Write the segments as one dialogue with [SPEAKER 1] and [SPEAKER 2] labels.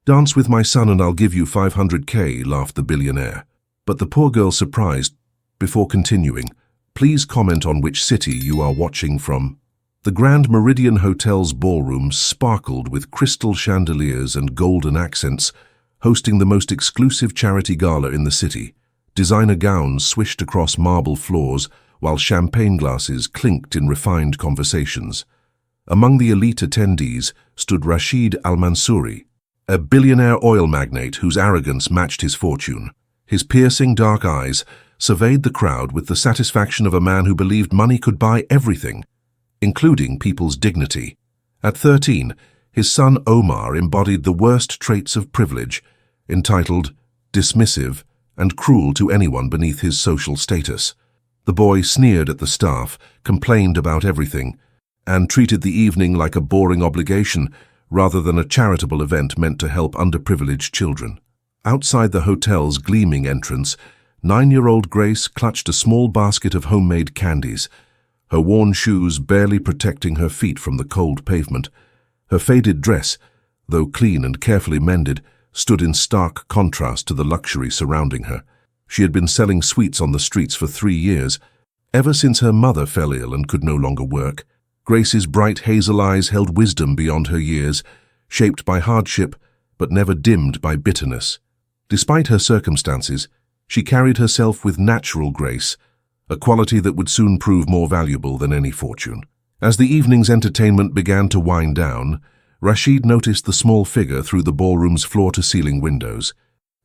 [SPEAKER 1] "Dance with my son and I'll give you 500K, laughed the billionaire. But the poor girl surprised, before continuing, "Please comment on which city you are watching from." The Grand Meridian Hotel's ballroom sparkled with crystal chandeliers and golden accents, hosting the most exclusive charity gala in the city. Designer gowns swished across marble floors, while champagne glasses clinked in refined conversations. Among the elite attendees stood Rashid Al-Mansouri, a billionaire oil magnate whose arrogance matched his fortune. His piercing dark eyes surveyed the crowd with the satisfaction of a man who believed money could buy everything, including people's dignity. At 13, his son Omar embodied the worst traits of privilege, entitled, dismissive, and cruel to anyone beneath his social status. The boy sneered at the staff, complained about everything, and treated the evening like a boring obligation rather than a charitable event meant to help underprivileged children. Outside the hotel's gleaming entrance, 9-year-old Grace clutched a small basket of homemade candies, her worn shoes barely protecting her feet from the cold pavement. Her faded dress, though clean and carefully mended, stood in stark contrast to the luxury surrounding her. She had been selling sweets on the streets for 3 years, ever since her mother fell ill and could no longer work. Grace's bright hazel eyes held wisdom beyond her years, shaped by hardship but never dimmed by bitterness. Despite her circumstances, she carried herself with natural grace, a quality that would soon prove more valuable than any fortune. As the evening's entertainment began to wind down, Rashid noticed the small figure through the ballroom's floor-to-ceiling windows.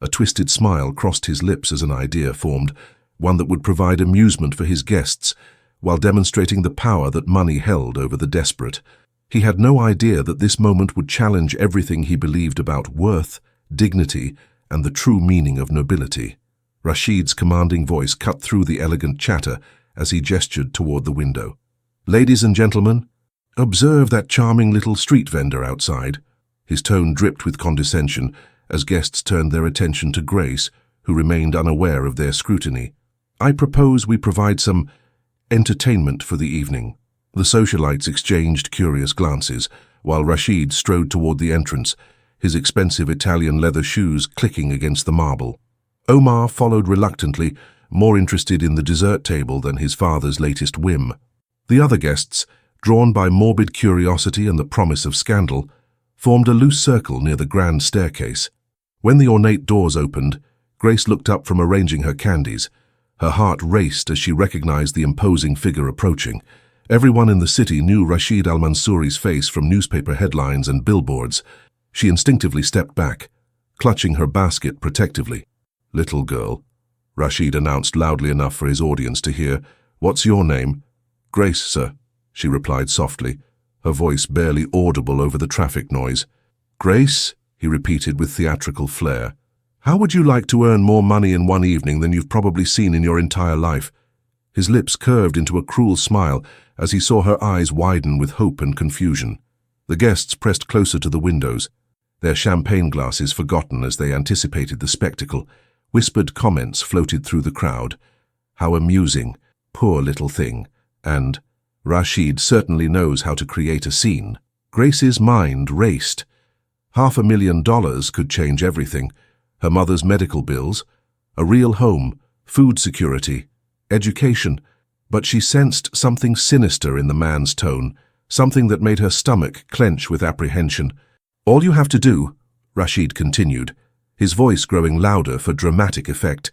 [SPEAKER 1] A twisted smile crossed his lips as an idea formed, one that would provide amusement for his guests, while demonstrating the power that money held over the desperate. He had no idea that this moment would challenge everything he believed about worth, dignity, and the true meaning of nobility. Rashid's commanding voice cut through the elegant chatter as he gestured toward the window. "Ladies and gentlemen, observe that charming little street vendor outside." His tone dripped with condescension as guests turned their attention to Grace, who remained unaware of their scrutiny. "I propose we provide some entertainment for the evening." The socialites exchanged curious glances, while Rashid strode toward the entrance, his expensive Italian leather shoes clicking against the marble. Omar followed reluctantly, more interested in the dessert table than his father's latest whim. The other guests, drawn by morbid curiosity and the promise of scandal, formed a loose circle near the grand staircase. When the ornate doors opened, Grace looked up from arranging her candies. Her heart raced as she recognized the imposing figure approaching. Everyone in the city knew Rashid Al-Mansouri's face from newspaper headlines and billboards. She instinctively stepped back, clutching her basket protectively. "Little girl," Rashid announced loudly enough for his audience to hear. "What's your name?" "Grace, sir," she replied softly, her voice barely audible over the traffic noise. "Grace?" he repeated with theatrical flair. "How would you like to earn more money in one evening than you've probably seen in your entire life?" His lips curved into a cruel smile as he saw her eyes widen with hope and confusion. The guests pressed closer to the windows, their champagne glasses forgotten as they anticipated the spectacle. Whispered comments floated through the crowd. "How amusing, poor little thing," and "Rashid certainly knows how to create a scene." Grace's mind raced. $500,000 could change everything. Her mother's medical bills, a real home, food security, education. But she sensed something sinister in the man's tone, something that made her stomach clench with apprehension. "All you have to do," Rashid continued, his voice growing louder for dramatic effect,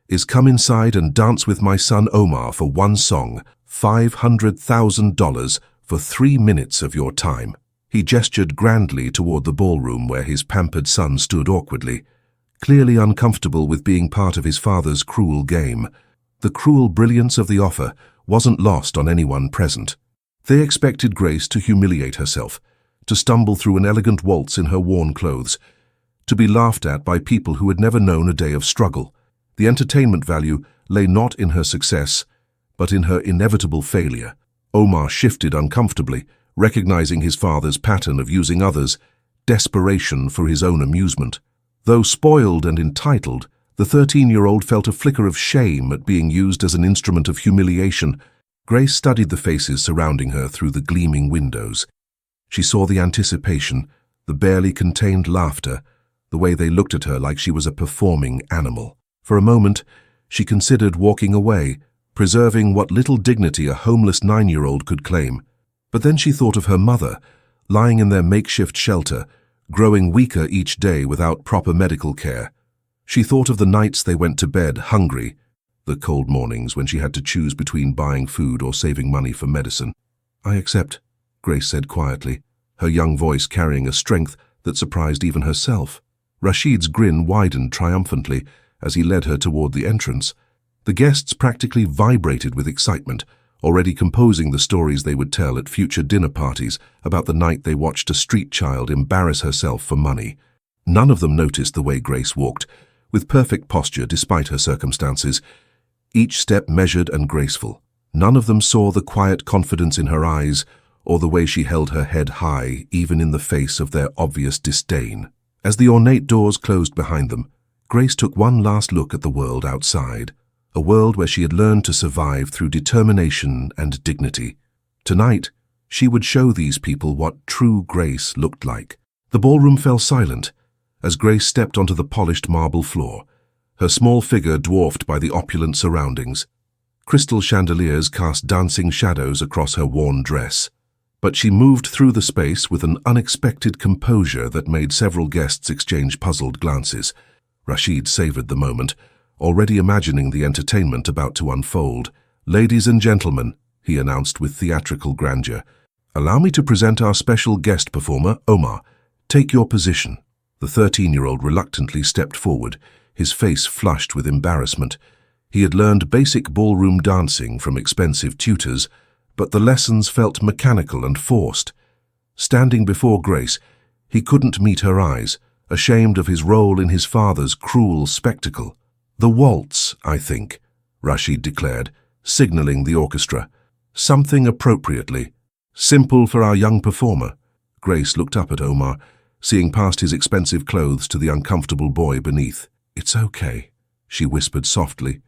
[SPEAKER 1] "is come inside and dance with my son Omar for one song, $500,000 for 3 minutes of your time." He gestured grandly toward the ballroom where his pampered son stood awkwardly, clearly uncomfortable with being part of his father's cruel game. The cruel brilliance of the offer wasn't lost on anyone present. They expected Grace to humiliate herself, to stumble through an elegant waltz in her worn clothes, to be laughed at by people who had never known a day of struggle. The entertainment value lay not in her success, but in her inevitable failure. Omar shifted uncomfortably, recognizing his father's pattern of using others' desperation for his own amusement. Though spoiled and entitled, the 13-year-old felt a flicker of shame at being used as an instrument of humiliation. Grace studied the faces surrounding her through the gleaming windows. She saw the anticipation, the barely contained laughter, the way they looked at her like she was a performing animal. For a moment, she considered walking away, preserving what little dignity a homeless 9-year-old could claim. But then she thought of her mother, lying in their makeshift shelter, growing weaker each day without proper medical care. She thought of the nights they went to bed hungry, the cold mornings when she had to choose between buying food or saving money for medicine. "I accept," Grace said quietly, her young voice carrying a strength that surprised even herself. Rashid's grin widened triumphantly as he led her toward the entrance. The guests practically vibrated with excitement, already composing the stories they would tell at future dinner parties about the night they watched a street child embarrass herself for money. None of them noticed the way Grace walked, with perfect posture despite her circumstances, each step measured and graceful. None of them saw the quiet confidence in her eyes or the way she held her head high even in the face of their obvious disdain. As the ornate doors closed behind them, Grace took one last look at the world outside, a world where she had learned to survive through determination and dignity. Tonight, she would show these people what true grace looked like. The ballroom fell silent as Grace stepped onto the polished marble floor, her small figure dwarfed by the opulent surroundings. Crystal chandeliers cast dancing shadows across her worn dress, but she moved through the space with an unexpected composure that made several guests exchange puzzled glances. Rashid savored the moment, already imagining the entertainment about to unfold. "Ladies and gentlemen," he announced with theatrical grandeur, "allow me to present our special guest performer, Omar. Take your position." The 13-year-old reluctantly stepped forward, his face flushed with embarrassment. He had learned basic ballroom dancing from expensive tutors, but the lessons felt mechanical and forced. Standing before Grace, he couldn't meet her eyes, ashamed of his role in his father's cruel spectacle. "The waltz, I think," Rashid declared, signaling the orchestra. "Something appropriately simple for our young performer." Grace looked up at Omar, seeing past his expensive clothes to the uncomfortable boy beneath. "It's okay," she whispered softly.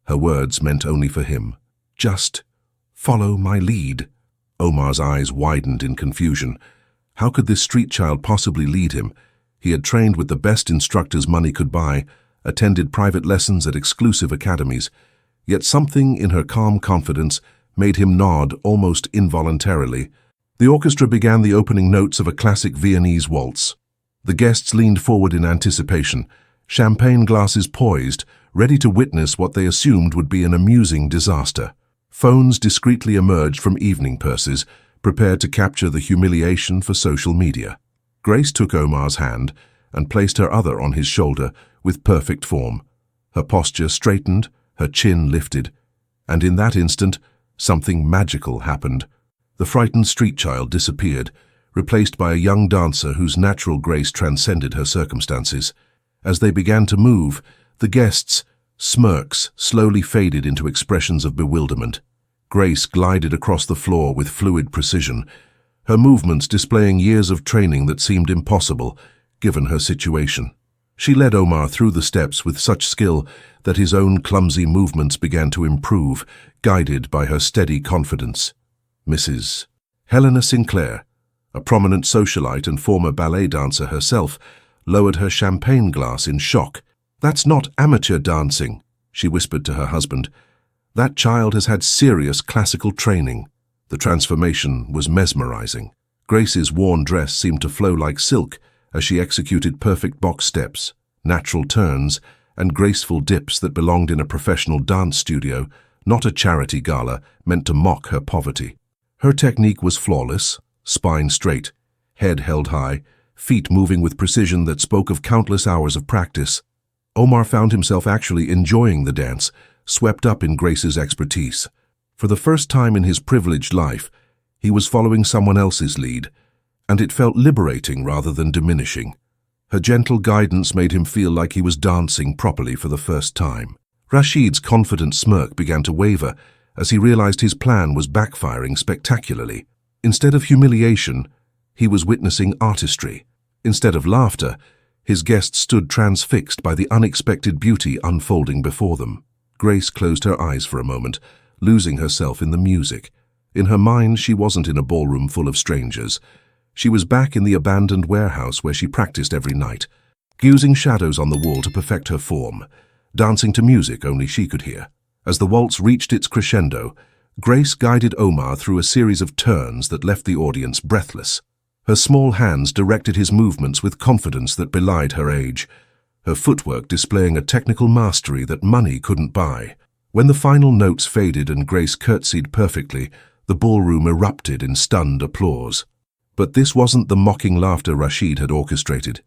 [SPEAKER 1] Her words meant only for him. "Just follow my lead." Omar's eyes widened in confusion. How could this street child possibly lead him? He had trained with the best instructors money could buy, attended private lessons at exclusive academies, yet something in her calm confidence made him nod almost involuntarily. The orchestra began the opening notes of a classic Viennese waltz. The guests leaned forward in anticipation, champagne glasses poised, ready to witness what they assumed would be an amusing disaster. Phones discreetly emerged from evening purses, prepared to capture the humiliation for social media. Grace took Omar's hand and placed her other on his shoulder with perfect form. Her posture straightened, her chin lifted, and in that instant, something magical happened. The frightened street child disappeared, replaced by a young dancer whose natural grace transcended her circumstances. As they began to move, the guests' smirks slowly faded into expressions of bewilderment. Grace glided across the floor with fluid precision, her movements displaying years of training that seemed impossible, given her situation. She led Omar through the steps with such skill that his own clumsy movements began to improve, guided by her steady confidence. Mrs. Helena Sinclair, a prominent socialite and former ballet dancer herself, lowered her champagne glass in shock. "That's not amateur dancing," she whispered to her husband. "That child has had serious classical training." The transformation was mesmerizing. Grace's worn dress seemed to flow like silk as she executed perfect box steps, natural turns, and graceful dips that belonged in a professional dance studio, not a charity gala meant to mock her poverty. Her technique was flawless, spine straight, head held high, feet moving with precision that spoke of countless hours of practice. Omar found himself actually enjoying the dance, swept up in Grace's expertise. For the first time in his privileged life, he was following someone else's lead, and it felt liberating rather than diminishing. Her gentle guidance made him feel like he was dancing properly for the first time. Rashid's confident smirk began to waver as he realized his plan was backfiring spectacularly. Instead of humiliation, he was witnessing artistry. Instead of laughter, his guests stood transfixed by the unexpected beauty unfolding before them. Grace closed her eyes for a moment, losing herself in the music. In her mind, she wasn't in a ballroom full of strangers. She was back in the abandoned warehouse where she practiced every night. using shadows on the wall to perfect her form, dancing to music only she could hear. As the waltz reached its crescendo, Grace guided Omar through a series of turns that left the audience breathless. Her small hands directed his movements with confidence that belied her age, her footwork displaying a technical mastery that money couldn't buy. When the final notes faded and Grace curtsied perfectly, the ballroom erupted in stunned applause. But this wasn't the mocking laughter Rashid had orchestrated.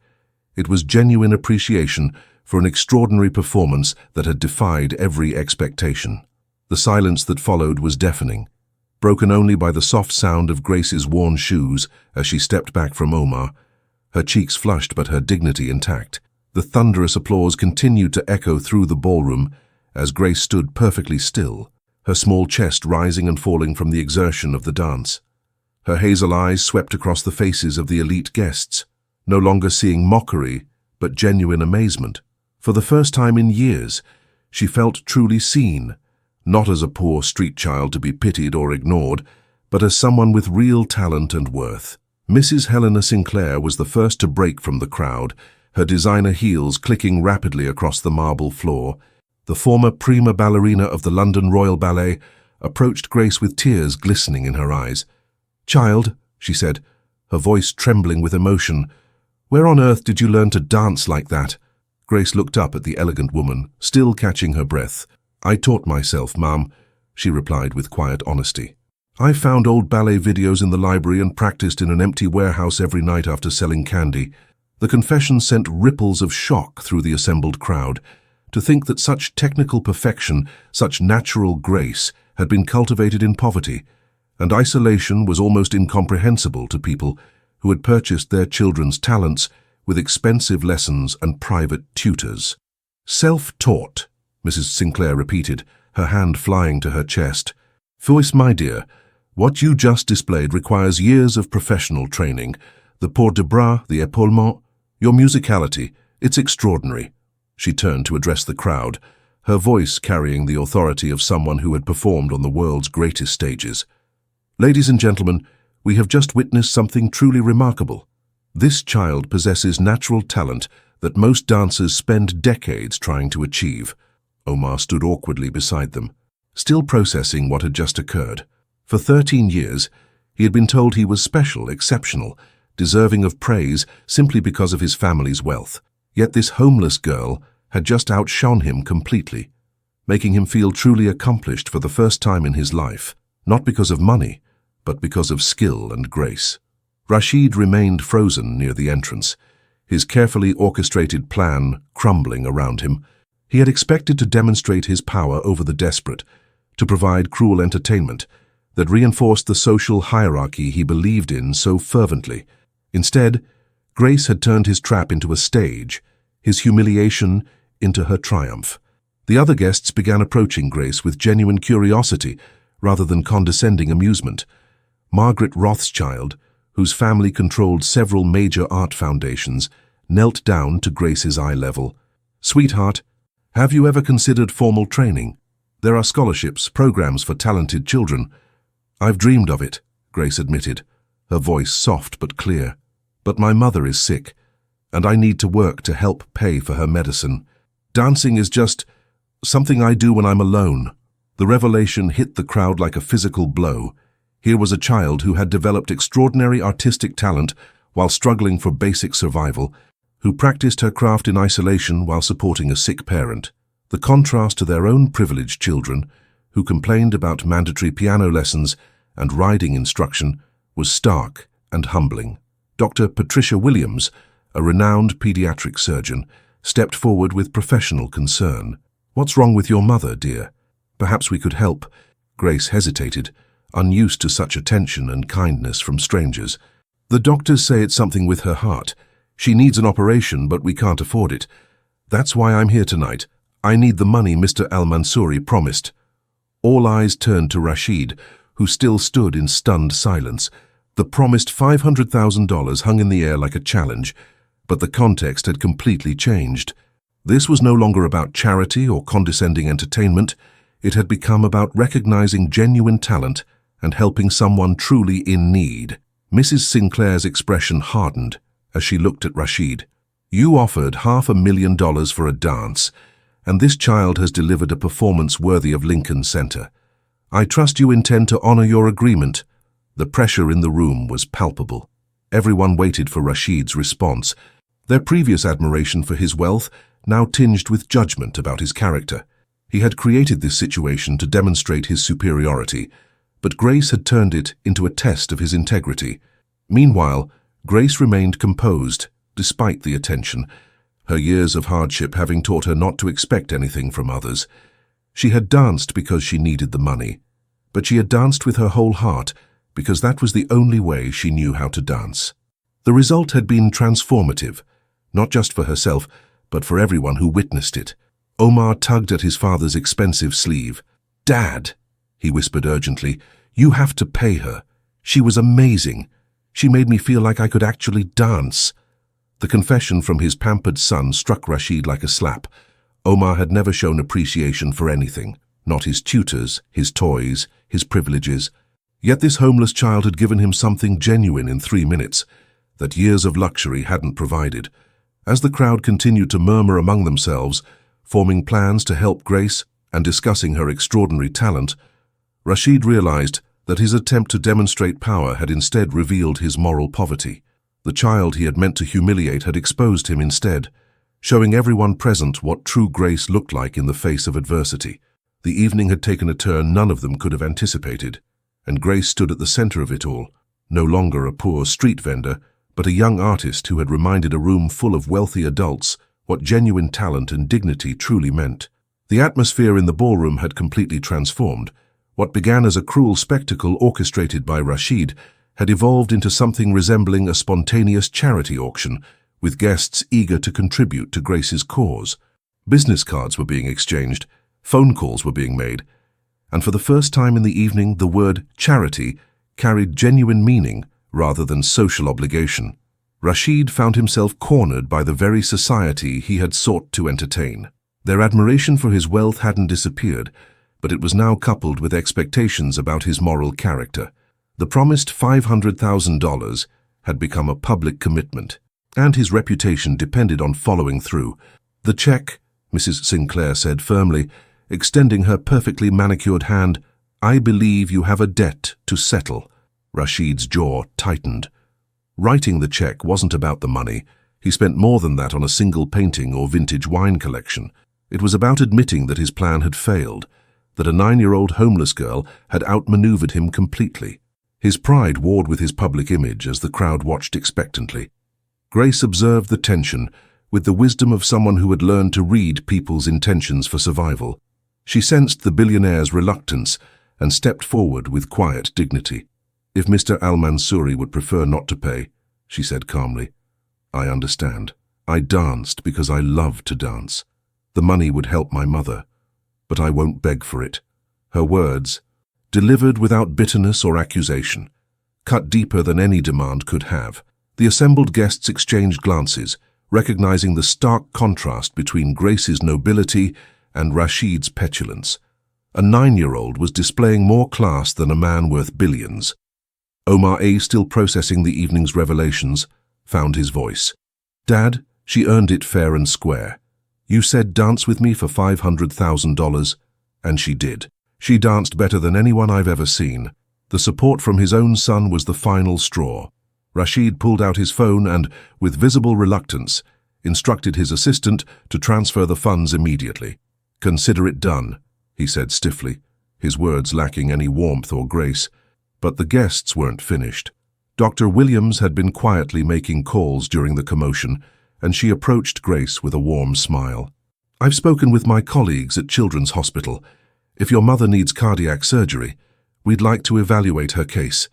[SPEAKER 1] It was genuine appreciation for an extraordinary performance that had defied every expectation. The silence that followed was deafening, broken only by the soft sound of Grace's worn shoes as she stepped back from Omar, her cheeks flushed but her dignity intact. The thunderous applause continued to echo through the ballroom as Grace stood perfectly still, her small chest rising and falling from the exertion of the dance. Her hazel eyes swept across the faces of the elite guests, no longer seeing mockery but genuine amazement. For the first time in years, she felt truly seen, not as a poor street child to be pitied or ignored, but as someone with real talent and worth. Mrs. Helena Sinclair was the first to break from the crowd, her designer heels clicking rapidly across the marble floor. The former prima ballerina of the London Royal Ballet approached Grace with tears glistening in her eyes. "Child," she said, her voice trembling with emotion, "where on earth did you learn to dance like that?" Grace looked up at the elegant woman, still catching her breath. "I taught myself, Ma'am," she replied with quiet honesty. "I found old ballet videos in the library and practiced in an empty warehouse every night after selling candy." The confession sent ripples of shock through the assembled crowd. To think that such technical perfection, such natural grace, had been cultivated in poverty, and isolation was almost incomprehensible to people who had purchased their children's talents with expensive lessons and private tutors. "Self-taught," Mrs. Sinclair repeated, her hand flying to her chest. "Phyllis, my dear, what you just displayed requires years of professional training. The port de bras, the épaulement, your musicality, it's extraordinary." She turned to address the crowd, her voice carrying the authority of someone who had performed on the world's greatest stages. "Ladies and gentlemen, we have just witnessed something truly remarkable. This child possesses natural talent that most dancers spend decades trying to achieve." Omar stood awkwardly beside them, still processing what had just occurred. For 13 years, he had been told he was special, exceptional, deserving of praise simply because of his family's wealth. Yet this homeless girl had just outshone him completely, making him feel truly accomplished for the first time in his life, not because of money, but because of skill and grace. Rashid remained frozen near the entrance, his carefully orchestrated plan crumbling around him. He had expected to demonstrate his power over the desperate, to provide cruel entertainment that reinforced the social hierarchy he believed in so fervently. Instead, Grace had turned his trap into a stage, his humiliation into her triumph. The other guests began approaching Grace with genuine curiosity rather than condescending amusement. Margaret Rothschild, whose family controlled several major art foundations, knelt down to Grace's eye level. "Sweetheart, have you ever considered formal training? There are scholarships, programs for talented children." "I've dreamed of it," Grace admitted, her voice soft but clear. "But my mother is sick, and I need to work to help pay for her medicine. Dancing is just something I do when I'm alone." The revelation hit the crowd like a physical blow. Here was a child who had developed extraordinary artistic talent while struggling for basic survival, who practiced her craft in isolation while supporting a sick parent. The contrast to their own privileged children, who complained about mandatory piano lessons and riding instruction, was stark and humbling. Dr. Patricia Williams, a renowned pediatric surgeon, stepped forward with professional concern. "What's wrong with your mother, dear? Perhaps we could help." Grace hesitated, unused to such attention and kindness from strangers. "The doctors say it's something with her heart. She needs an operation, but we can't afford it. That's why I'm here tonight. I need the money Mr. Al-Mansouri promised." All eyes turned to Rashid, who still stood in stunned silence. The promised $500,000 hung in the air like a challenge, but the context had completely changed. This was no longer about charity or condescending entertainment. It had become about recognizing genuine talent and helping someone truly in need. Mrs. Sinclair's expression hardened as she looked at Rashid. You offered $500,000 for a dance, and this child has delivered a performance worthy of Lincoln Center. I trust you intend to honor your agreement." The pressure in the room was palpable. Everyone waited for Rashid's response, their previous admiration for his wealth now tinged with judgment about his character. He had created this situation to demonstrate his superiority, but Grace had turned it into a test of his integrity. Meanwhile, Grace remained composed, despite the attention, her years of hardship having taught her not to expect anything from others. She had danced because she needed the money, but she had danced with her whole heart because that was the only way she knew how to dance. The result had been transformative, not just for herself, but for everyone who witnessed it. Omar tugged at his father's expensive sleeve. "Dad," he whispered urgently, "you have to pay her. She was amazing. She made me feel like I could actually dance." The confession from his pampered son struck Rashid like a slap. Omar had never shown appreciation for anything, not his tutors, his toys, his privileges. Yet this homeless child had given him something genuine in 3 minutes that years of luxury hadn't provided. As the crowd continued to murmur among themselves, forming plans to help Grace and discussing her extraordinary talent, Rashid realized that his attempt to demonstrate power had instead revealed his moral poverty. The child he had meant to humiliate had exposed him instead, showing everyone present what true grace looked like in the face of adversity. The evening had taken a turn none of them could have anticipated, and Grace stood at the center of it all, no longer a poor street vendor, but a young artist who had reminded a room full of wealthy adults what genuine talent and dignity truly meant. The atmosphere in the ballroom had completely transformed. What began as a cruel spectacle orchestrated by Rashid had evolved into something resembling a spontaneous charity auction, with guests eager to contribute to Grace's cause. Business cards were being exchanged, phone calls were being made, and for the first time in the evening the word charity carried genuine meaning rather than social obligation. Rashid found himself cornered by the very society he had sought to entertain. Their admiration for his wealth hadn't disappeared, but it was now coupled with expectations about his moral character. The promised $500,000 had become a public commitment, and his reputation depended on following through. "The check," Mrs. Sinclair said firmly, extending her perfectly manicured hand. "I believe you have a debt to settle." Rashid's jaw tightened. Writing the check wasn't about the money. He spent more than that on a single painting or vintage wine collection. It was about admitting that his plan had failed, that a 9-year-old homeless girl had outmaneuvered him completely. His pride warred with his public image as the crowd watched expectantly. Grace observed the tension with the wisdom of someone who had learned to read people's intentions for survival. She sensed the billionaire's reluctance and stepped forward with quiet dignity. "If Mr. Al-Mansouri would prefer not to pay," she said calmly, "I understand. I danced because I loved to dance. The money would help my mother, but I won't beg for it." Her words, delivered without bitterness or accusation, cut deeper than any demand could have. The assembled guests exchanged glances, recognizing the stark contrast between Grace's nobility and Rashid's petulance. A 9-year-old was displaying more class than a man worth billions. Omar A., still processing the evening's revelations, found his voice. "Dad, she earned it fair and square. You said dance with me for $500,000, and she did. She danced better than anyone I've ever seen." The support from his own son was the final straw. Rashid pulled out his phone and, with visible reluctance, instructed his assistant to transfer the funds immediately. "Consider it done," he said stiffly, his words lacking any warmth or grace. But the guests weren't finished. Dr. Williams had been quietly making calls during the commotion, and she approached Grace with a warm smile. "I've spoken with my colleagues at Children's Hospital. If your mother needs cardiac surgery, we'd like to evaluate her case.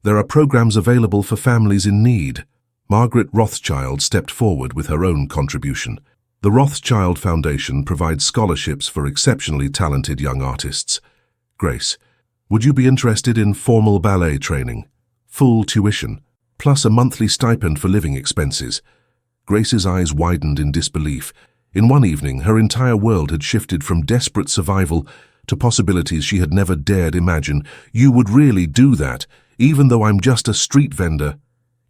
[SPEAKER 1] There are programs available for families in need." Margaret Rothschild stepped forward with her own contribution. The Rothschild Foundation provides scholarships for exceptionally talented young artists. "Grace, would you be interested in formal ballet training? Full tuition, plus a monthly stipend for living expenses." Grace's eyes widened in disbelief. In one evening, her entire world had shifted from desperate survival to possibilities she had never dared imagine. "You would really do that, even though I'm just a street vendor?"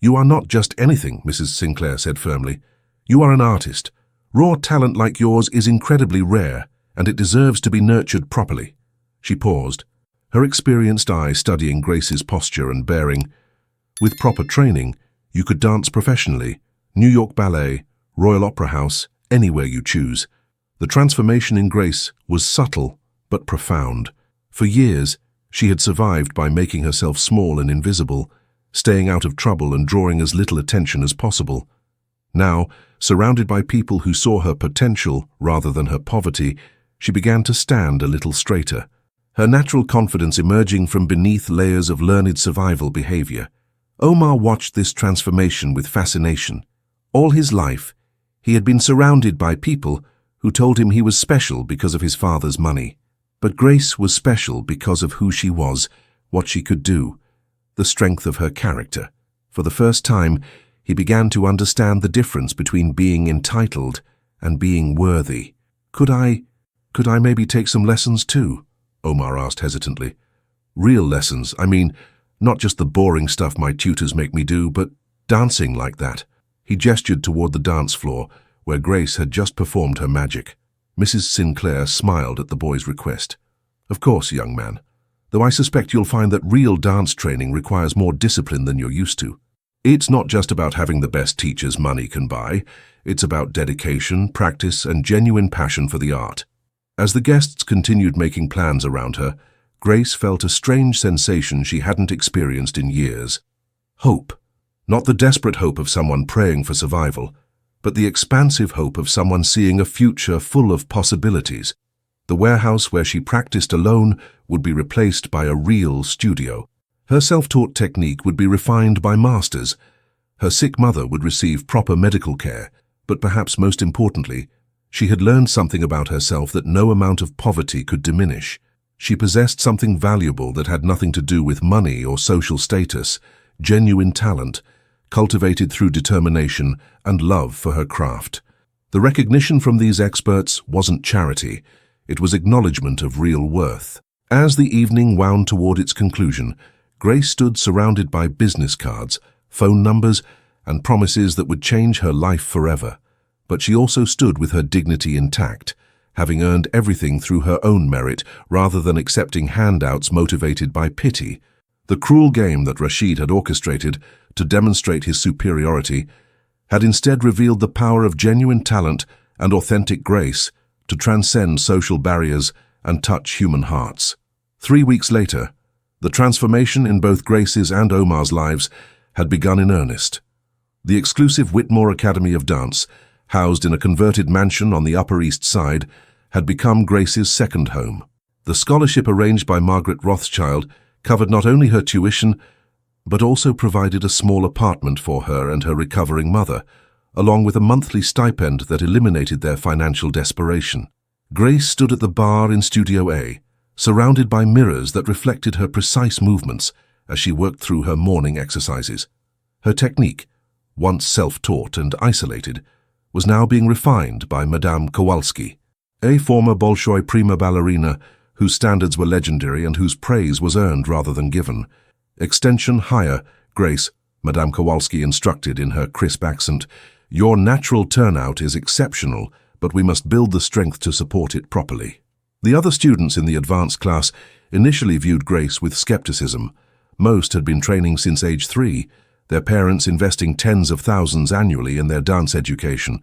[SPEAKER 1] "You are not just anything," Mrs. Sinclair said firmly. You are an artist. Raw talent like yours is incredibly rare, and it deserves to be nurtured properly." She paused, her experienced eye studying Grace's posture and bearing. "With proper training, you could dance professionally, New York Ballet, Royal Opera House, anywhere you choose." The transformation in Grace was subtle but profound. For years, she had survived by making herself small and invisible, staying out of trouble and drawing as little attention as possible. Now, surrounded by people who saw her potential rather than her poverty, she began to stand a little straighter, her natural confidence emerging from beneath layers of learned survival behavior. Omar watched this transformation with fascination. All his life, he had been surrounded by people who told him he was special because of his father's money. But Grace was special because of who she was, what she could do, the strength of her character. For the first time, he began to understand the difference between being entitled and being worthy. Could I maybe take some lessons too?" Omar asked hesitantly. "Real lessons, I mean, not just the boring stuff my tutors make me do, but dancing like that." He gestured toward the dance floor, where Grace had just performed her magic. Mrs. Sinclair smiled at the boy's request. "Of course, young man, though I suspect you'll find that real dance training requires more discipline than you're used to. It's not just about having the best teachers money can buy, it's about dedication, practice, and genuine passion for the art." As the guests continued making plans around her, Grace felt a strange sensation she hadn't experienced in years. Hope. Not the desperate hope of someone praying for survival, but the expansive hope of someone seeing a future full of possibilities. The warehouse where she practiced alone would be replaced by a real studio. Her self-taught technique would be refined by masters. Her sick mother would receive proper medical care, but perhaps most importantly, she had learned something about herself that no amount of poverty could diminish. She possessed something valuable that had nothing to do with money or social status, genuine talent, cultivated through determination and love for her craft. The recognition from these experts wasn't charity, it was acknowledgement of real worth. As the evening wound toward its conclusion, Grace stood surrounded by business cards, phone numbers, and promises that would change her life forever. But she also stood with her dignity intact, having earned everything through her own merit rather than accepting handouts motivated by pity. The cruel game that Rashid had orchestrated to demonstrate his superiority had instead revealed the power of genuine talent and authentic grace to transcend social barriers and touch human hearts. 3 weeks later, the transformation in both Grace's and Omar's lives had begun in earnest. The exclusive Whitmore Academy of Dance, housed in a converted mansion on the Upper East Side, had become Grace's second home. The scholarship arranged by Margaret Rothschild covered not only her tuition, but also provided a small apartment for her and her recovering mother, along with a monthly stipend that eliminated their financial desperation. Grace stood at the bar in Studio A, surrounded by mirrors that reflected her precise movements as she worked through her morning exercises. Her technique, once self-taught and isolated, was now being refined by Madame Kowalski, a former Bolshoi prima ballerina whose standards were legendary and whose praise was earned rather than given. "Extension higher, Grace," Madame Kowalski instructed in her crisp accent. "Your natural turnout is exceptional, but we must build the strength to support it properly." The other students in the advanced class initially viewed Grace with skepticism. Most had been training since age 3, their parents investing tens of thousands annually in their dance education.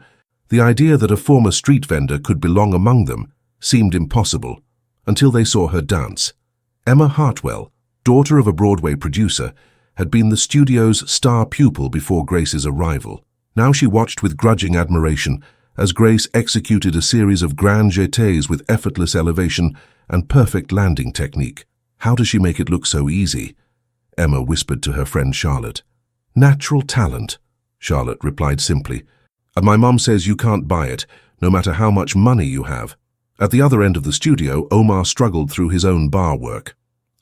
[SPEAKER 1] The idea that a former street vendor could belong among them seemed impossible, until they saw her dance. Emma Hartwell, daughter of a Broadway producer, had been the studio's star pupil before Grace's arrival. Now she watched with grudging admiration as Grace executed a series of grand jetés with effortless elevation and perfect landing technique. "How does she make it look so easy?" Emma whispered to her friend Charlotte. "Natural talent," Charlotte replied simply. "And my mom says you can't buy it, no matter how much money you have." At the other end of the studio, Omar struggled through his own bar work.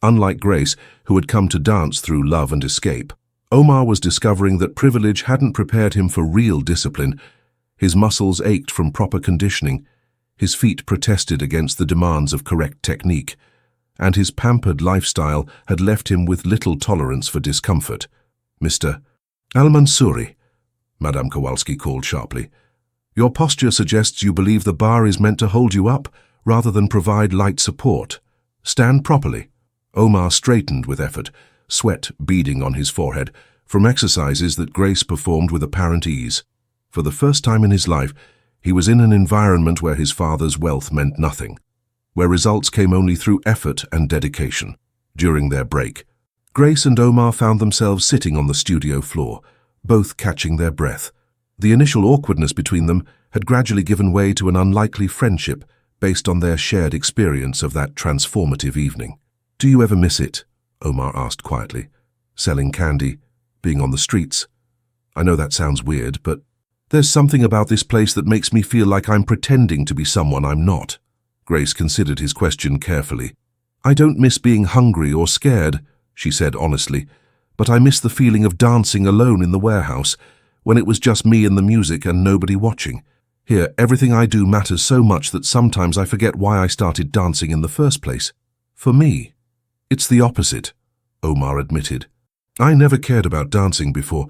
[SPEAKER 1] Unlike Grace, who had come to dance through love and escape, Omar was discovering that privilege hadn't prepared him for real discipline. His muscles ached from proper conditioning, his feet protested against the demands of correct technique, and his pampered lifestyle had left him with little tolerance for discomfort. "Mr. Al-Mansouri," Madame Kowalski called sharply. Your posture suggests you believe the bar is meant to hold you up rather than provide light support. Stand properly. Omar straightened with effort, sweat beading on his forehead, from exercises that Grace performed with apparent ease. For the first time in his life, he was in an environment where his father's wealth meant nothing, where results came only through effort and dedication. During their break, Grace and Omar found themselves sitting on the studio floor, both catching their breath. The initial awkwardness between them had gradually given way to an unlikely friendship based on their shared experience of that transformative evening. "Do you ever miss it?" Omar asked quietly. "Selling candy, being on the streets. I know that sounds weird, but there's something about this place that makes me feel like I'm pretending to be someone I'm not." Grace considered his question carefully. "I don't miss being hungry or scared," she said honestly, "but I miss the feeling of dancing alone in the warehouse, when it was just me and the music and nobody watching. Here, everything I do matters so much that sometimes I forget why I started dancing in the first place. For me, it's the opposite," Omar admitted. "I never cared about dancing before,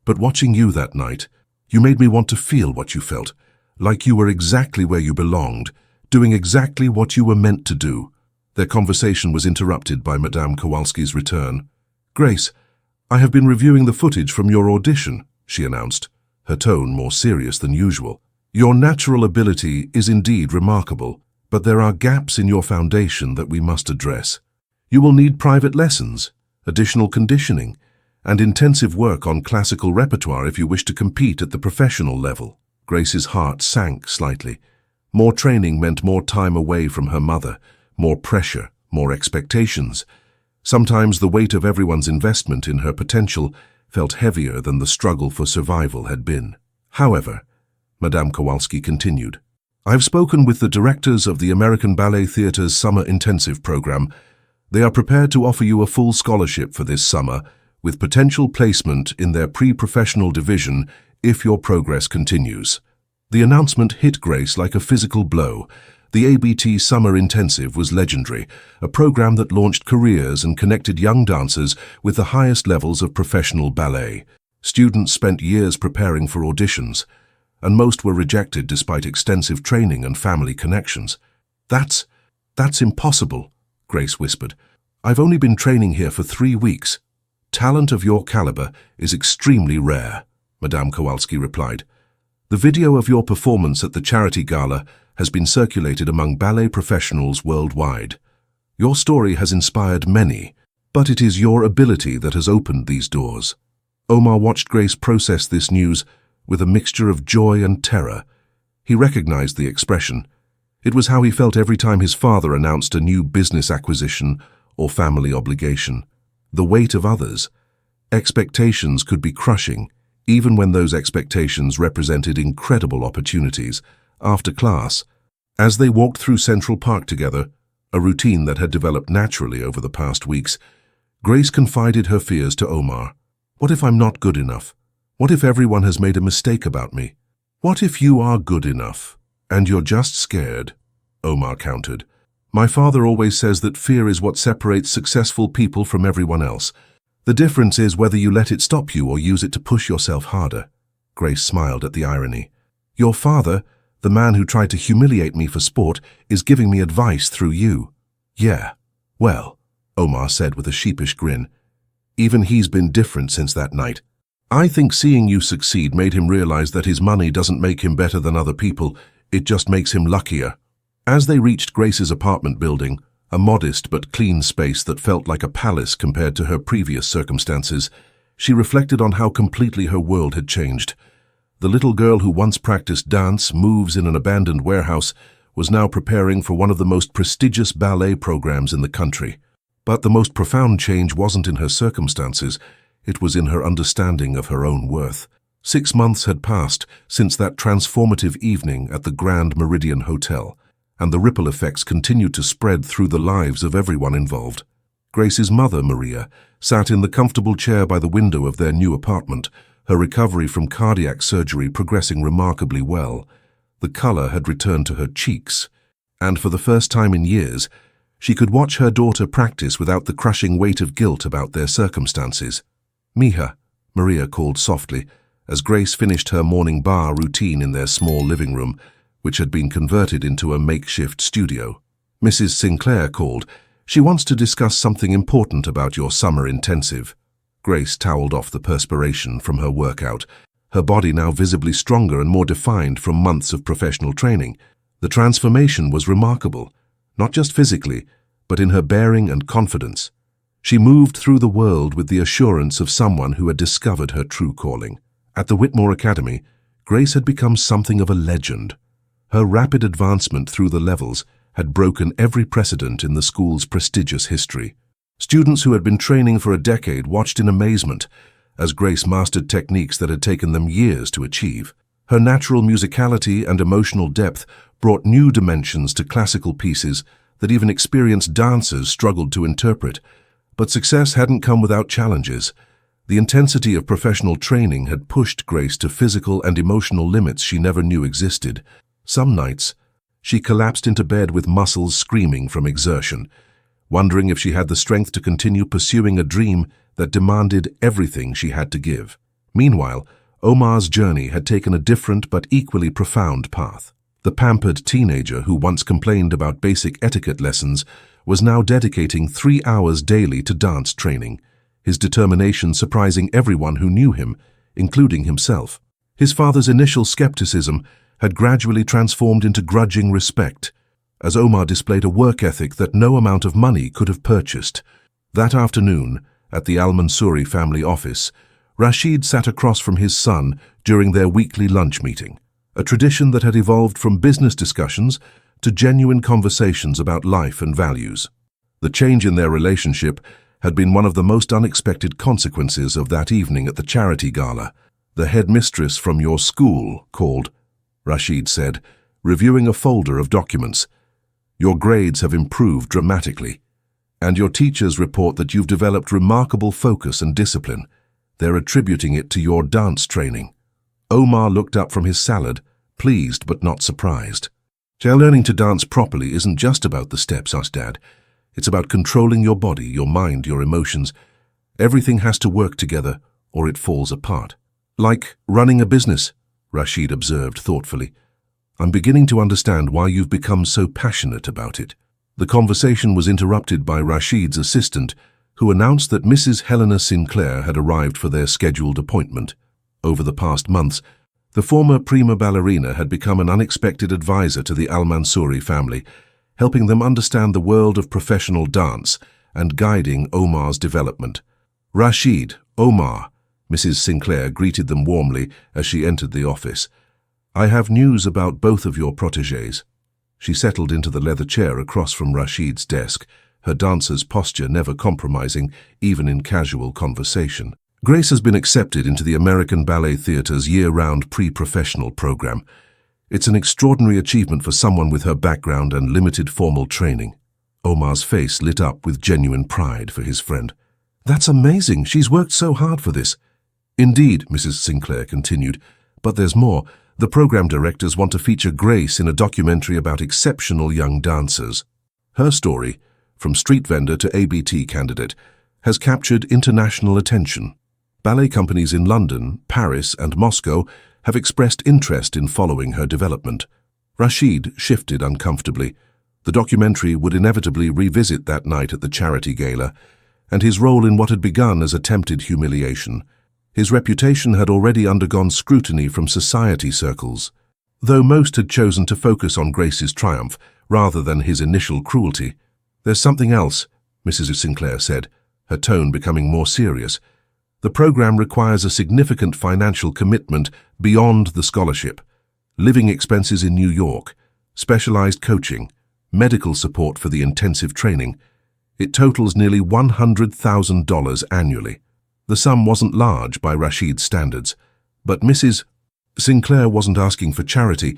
[SPEAKER 1] but watching you that night, you made me want to feel what you felt, like you were exactly where you belonged, doing exactly what you were meant to do." Their conversation was interrupted by Madame Kowalski's return. "Grace, I have been reviewing the footage from your audition," she announced, her tone more serious than usual. "Your natural ability is indeed remarkable, but there are gaps in your foundation that we must address. You will need private lessons, additional conditioning, and intensive work on classical repertoire if you wish to compete at the professional level." Grace's heart sank slightly. More training meant more time away from her mother, more pressure, more expectations. Sometimes the weight of everyone's investment in her potential felt heavier than the struggle for survival had been. "However," Madame Kowalski continued, "I've spoken with the directors of the American Ballet Theater's Summer Intensive Program. They are prepared to offer you a full scholarship for this summer, with potential placement in their pre-professional division if your progress continues." The announcement hit Grace like a physical blow. The ABT Summer Intensive was legendary, a program that launched careers and connected young dancers with the highest levels of professional ballet. Students spent years preparing for auditions, and most were rejected despite extensive training and family connections. That's impossible," Grace whispered. "I've only been training here for 3 weeks. Talent of your caliber is extremely rare," Madame Kowalski replied. "The video of your performance at the charity gala has been circulated among ballet professionals worldwide. Your story has inspired many, but it is your ability that has opened these doors." Omar watched Grace process this news with a mixture of joy and terror. He recognized the expression. It was how he felt every time his father announced a new business acquisition or family obligation. The weight of others. Expectations could be crushing, even when those expectations represented incredible opportunities. After class, as they walked through Central Park together, a routine that had developed naturally over the past weeks, Grace confided her fears to Omar. "What if I'm not good enough? What if everyone has made a mistake about me? What if you are good enough, and you're just scared?" Omar countered. "My father always says that fear is what separates successful people from everyone else. The difference is whether you let it stop you or use it to push yourself harder." Grace smiled at the irony. "Your father, the man who tried to humiliate me for sport, is giving me advice through you." "Yeah, well," Omar said with a sheepish grin, "even he's been different since that night. I think seeing you succeed made him realize that his money doesn't make him better than other people, it just makes him luckier." As they reached Grace's apartment building, a modest but clean space that felt like a palace compared to her previous circumstances, she reflected on how completely her world had changed. The little girl who once practiced dance moves in an abandoned warehouse was now preparing for one of the most prestigious ballet programs in the country. But the most profound change wasn't in her circumstances, it was in her understanding of her own worth. 6 months had passed since that transformative evening at the Grand Meridian Hotel, and the ripple effects continued to spread through the lives of everyone involved. Grace's mother, Maria, sat in the comfortable chair by the window of their new apartment, her recovery from cardiac surgery progressing remarkably well. The color had returned to her cheeks, and for the first time in years, she could watch her daughter practice without the crushing weight of guilt about their circumstances. "Mija," Maria called softly, As Grace finished her morning bar routine in their small living room, which had been converted into a makeshift studio, Mrs. Sinclair called. "She wants to discuss something important about your summer intensive." Grace toweled off the perspiration from her workout, her body now visibly stronger and more defined from months of professional training. The transformation was remarkable, not just physically, but in her bearing and confidence. She moved through the world with the assurance of someone who had discovered her true calling. At the Whitmore Academy, Grace had become something of a legend. Her rapid advancement through the levels had broken every precedent in the school's prestigious history. Students who had been training for a decade watched in amazement as Grace mastered techniques that had taken them years to achieve. Her natural musicality and emotional depth brought new dimensions to classical pieces that even experienced dancers struggled to interpret. But success hadn't come without challenges. The intensity of professional training had pushed Grace to physical and emotional limits she never knew existed. Some nights, she collapsed into bed with muscles screaming from exertion, wondering if she had the strength to continue pursuing a dream that demanded everything she had to give. Meanwhile, Omar's journey had taken a different but equally profound path. The pampered teenager who once complained about basic etiquette lessons was now dedicating 3 hours daily to dance training, his determination surprising everyone who knew him, including himself. His father's initial skepticism had gradually transformed into grudging respect, as Omar displayed a work ethic that no amount of money could have purchased. That afternoon, at the Al-Mansouri family office, Rashid sat across from his son during their weekly lunch meeting, a tradition that had evolved from business discussions to genuine conversations about life and values. The change in their relationship had been one of the most unexpected consequences of that evening at the charity gala. "The headmistress from your school called," Rashid said, reviewing a folder of documents. "Your grades have improved dramatically, and your teachers report that you've developed remarkable focus and discipline. They're attributing it to your dance training." Omar looked up from his salad, pleased but not surprised. "Learning to dance properly isn't just about the steps, Dad. It's about controlling your body, your mind, your emotions. Everything has to work together, or it falls apart. Like running a business," Rashid observed thoughtfully. "I'm beginning to understand why you've become so passionate about it." The conversation was interrupted by Rashid's assistant, who announced that Mrs. Helena Sinclair had arrived for their scheduled appointment. Over the past months, the former prima ballerina had become an unexpected advisor to the Al-Mansouri family, helping them understand the world of professional dance and guiding Omar's development. "Rashid, Omar," Mrs. Sinclair greeted them warmly as she entered the office. "I have news about both of your protégés." She settled into the leather chair across from Rashid's desk, her dancer's posture never compromising, even in casual conversation. "Grace has been accepted into the American Ballet Theater's year-round pre-professional program. It's an extraordinary achievement for someone with her background and limited formal training." Omar's face lit up with genuine pride for his friend. "That's amazing. She's worked so hard for this." "Indeed," Mrs. Sinclair continued, "but there's more. The program directors want to feature Grace in a documentary about exceptional young dancers. Her story, from street vendor to ABT candidate, has captured international attention. Ballet companies in London, Paris, and Moscow have expressed interest in following her development." Rashid shifted uncomfortably. The documentary would inevitably revisit that night at the charity gala, and his role in what had begun as attempted humiliation. His reputation had already undergone scrutiny from society circles. Though most had chosen to focus on Grace's triumph rather than his initial cruelty. "There's something else," Mrs. Sinclair said, her tone becoming more serious. "The program requires a significant financial commitment beyond the scholarship. Living expenses in New York, specialized coaching, medical support for the intensive training. It totals nearly $100,000 annually." The sum wasn't large by Rashid's standards, but Mrs. Sinclair wasn't asking for charity.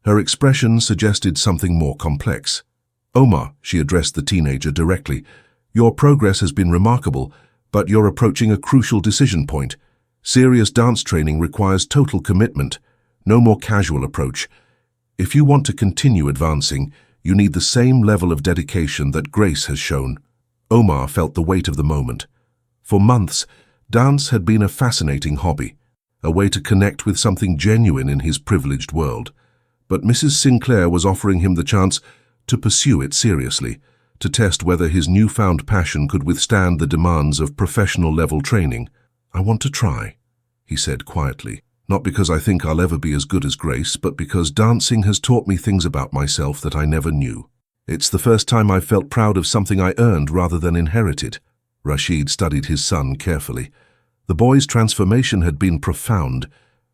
[SPEAKER 1] Her expression suggested something more complex. "Omar," she addressed the teenager directly, "your progress has been remarkable, but you're approaching a crucial decision point. Serious dance training requires total commitment, no more casual approach. If you want to continue advancing, you need the same level of dedication that Grace has shown." Omar felt the weight of the moment. For months, dance had been a fascinating hobby. a way to connect with something genuine in his privileged world. But Mrs. Sinclair was offering him the chance to pursue it seriously, to test whether his newfound passion could withstand the demands of professional-level training. "I want to try," he said quietly, "not because I think I'll ever be as good as Grace, but because dancing has taught me things about myself that I never knew. It's the first time I've felt proud of something I earned rather than inherited." Rashid studied his son carefully. The boy's transformation had been profound,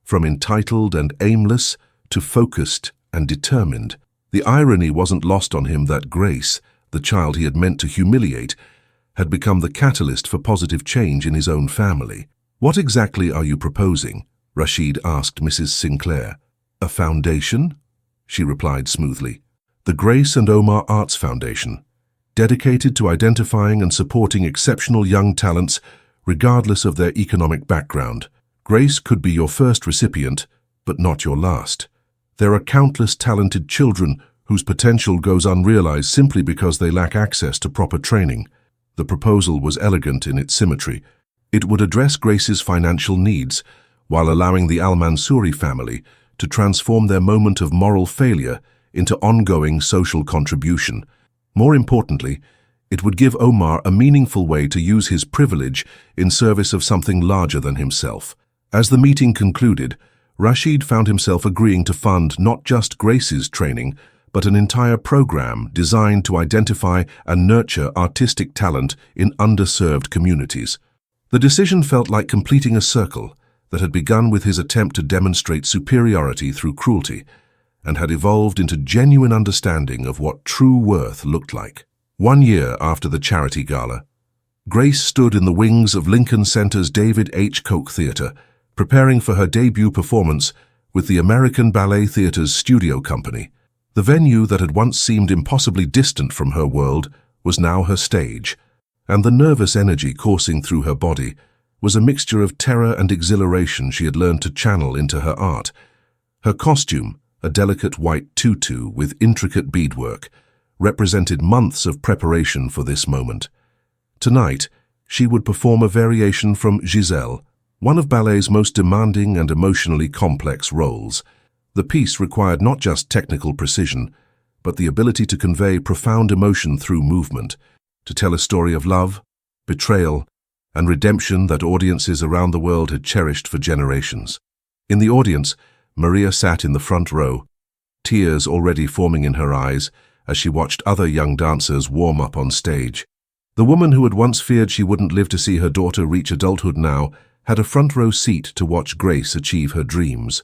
[SPEAKER 1] from entitled and aimless to focused and determined. The irony wasn't lost on him that Grace, the child he had meant to humiliate, had become the catalyst for positive change in his own family. "What exactly are you proposing?" Rashid asked Mrs. Sinclair. "A foundation?" she replied smoothly. "The Grace and Omar Arts Foundation, dedicated to identifying and supporting exceptional young talents regardless of their economic background. Grace could be your first recipient, but not your last. There are countless talented children whose potential goes unrealized simply because they lack access to proper training." The proposal was elegant in its symmetry. It would address Grace's financial needs, while allowing the Al-Mansouri family to transform their moment of moral failure into ongoing social contribution. More importantly, it would give Omar a meaningful way to use his privilege in service of something larger than himself. As the meeting concluded, Rashid found himself agreeing to fund not just Grace's training, but an entire program designed to identify and nurture artistic talent in underserved communities. The decision felt like completing a circle that had begun with his attempt to demonstrate superiority through cruelty, and had evolved into genuine understanding of what true worth looked like. 1 year after the charity gala, Grace stood in the wings of Lincoln Center's David H. Koch Theater, preparing for her debut performance with the American Ballet Theater's studio company. The venue that had once seemed impossibly distant from her world was now her stage, and the nervous energy coursing through her body was a mixture of terror and exhilaration she had learned to channel into her art. Her costume, a delicate white tutu with intricate beadwork, represented months of preparation for this moment. Tonight, she would perform a variation from Giselle, one of ballet's most demanding and emotionally complex roles. The piece required not just technical precision, but the ability to convey profound emotion through movement, to tell a story of love, betrayal, and redemption that audiences around the world had cherished for generations. In the audience, Maria sat in the front row, tears already forming in her eyes as she watched other young dancers warm up on stage. The woman who had once feared she wouldn't live to see her daughter reach adulthood now had a front row seat to watch Grace achieve her dreams.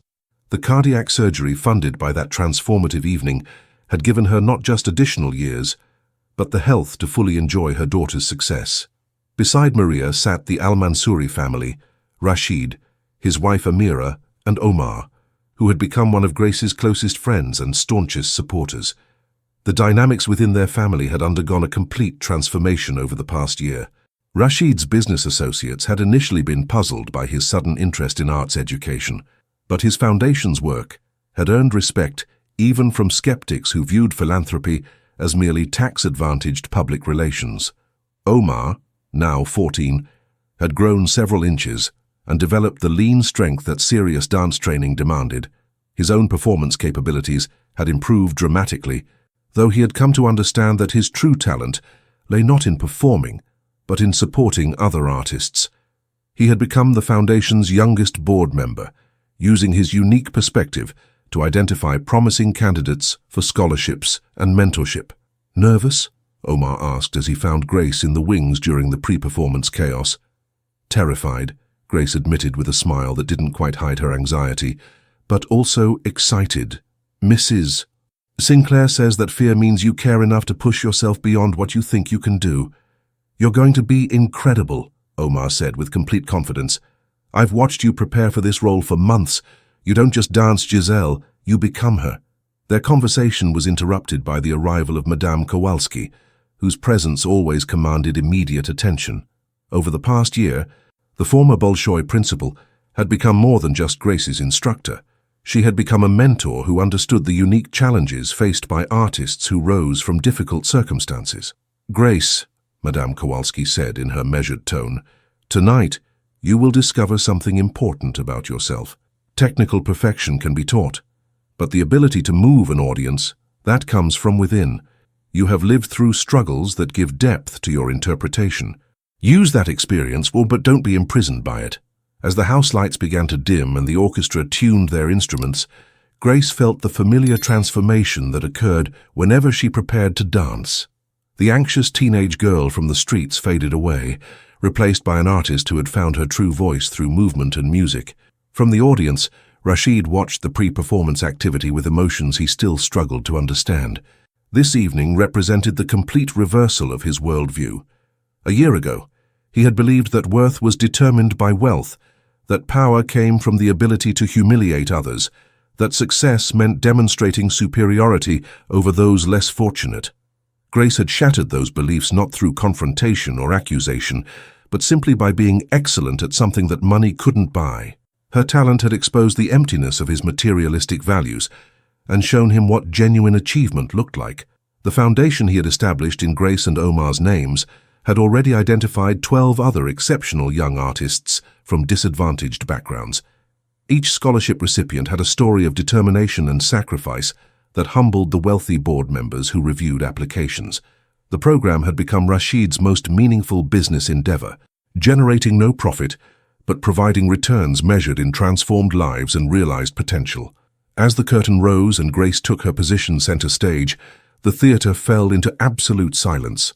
[SPEAKER 1] The cardiac surgery funded by that transformative evening had given her not just additional years, but the health to fully enjoy her daughter's success. Beside Maria sat the Al-Mansouri family, Rashid, his wife Amira, and Omar, who had become one of Grace's closest friends and staunchest supporters. The dynamics within their family had undergone a complete transformation over the past year. Rashid's business associates had initially been puzzled by his sudden interest in arts education, but his foundation's work had earned respect even from skeptics who viewed philanthropy as merely tax-advantaged public relations. Omar, now 14, had grown several inches and developed the lean strength that serious dance training demanded. His own performance capabilities had improved dramatically, though he had come to understand that his true talent lay not in performing, but in supporting other artists. He had become the foundation's youngest board member, using his unique perspective to identify promising candidates for scholarships and mentorship. "Nervous?" Omar asked as he found Grace in the wings during the pre-performance chaos. "Terrified," Grace admitted with a smile that didn't quite hide her anxiety, "but also excited." "Mrs. Sinclair says that fear means you care enough to push yourself beyond what you think you can do. You're going to be incredible," Omar said with complete confidence. "I've watched you prepare for this role for months. You don't just dance Giselle, you become her." Their conversation was interrupted by the arrival of Madame Kowalski, whose presence always commanded immediate attention. Over the past year, the former Bolshoi principal had become more than just Grace's instructor. She had become a mentor who understood the unique challenges faced by artists who rose from difficult circumstances. "Grace," Madame Kowalski said in her measured tone, "tonight you will discover something important about yourself. Technical perfection can be taught, but the ability to move an audience, that comes from within. You have lived through struggles that give depth to your interpretation. Use that experience, but don't be imprisoned by it. As the house lights began to dim and the orchestra tuned their instruments, Grace felt the familiar transformation that occurred whenever she prepared to dance. The anxious teenage girl from the streets faded away, replaced by an artist who had found her true voice through movement and music. From the audience, Rashid watched the pre-performance activity with emotions he still struggled to understand. This evening represented the complete reversal of his worldview. A year ago, he had believed that worth was determined by wealth, that power came from the ability to humiliate others, that success meant demonstrating superiority over those less fortunate. Grace had shattered those beliefs not through confrontation or accusation, but simply by being excellent at something that money couldn't buy. Her talent had exposed the emptiness of his materialistic values and shown him what genuine achievement looked like. The foundation he had established in Grace and Omar's names had already identified 12 other exceptional young artists from disadvantaged backgrounds. Each scholarship recipient had a story of determination and sacrifice that humbled the wealthy board members who reviewed applications. The program had become Rashid's most meaningful business endeavor, generating no profit, but providing returns measured in transformed lives and realized potential. As the curtain rose and Grace took her position center stage, the theater fell into absolute silence.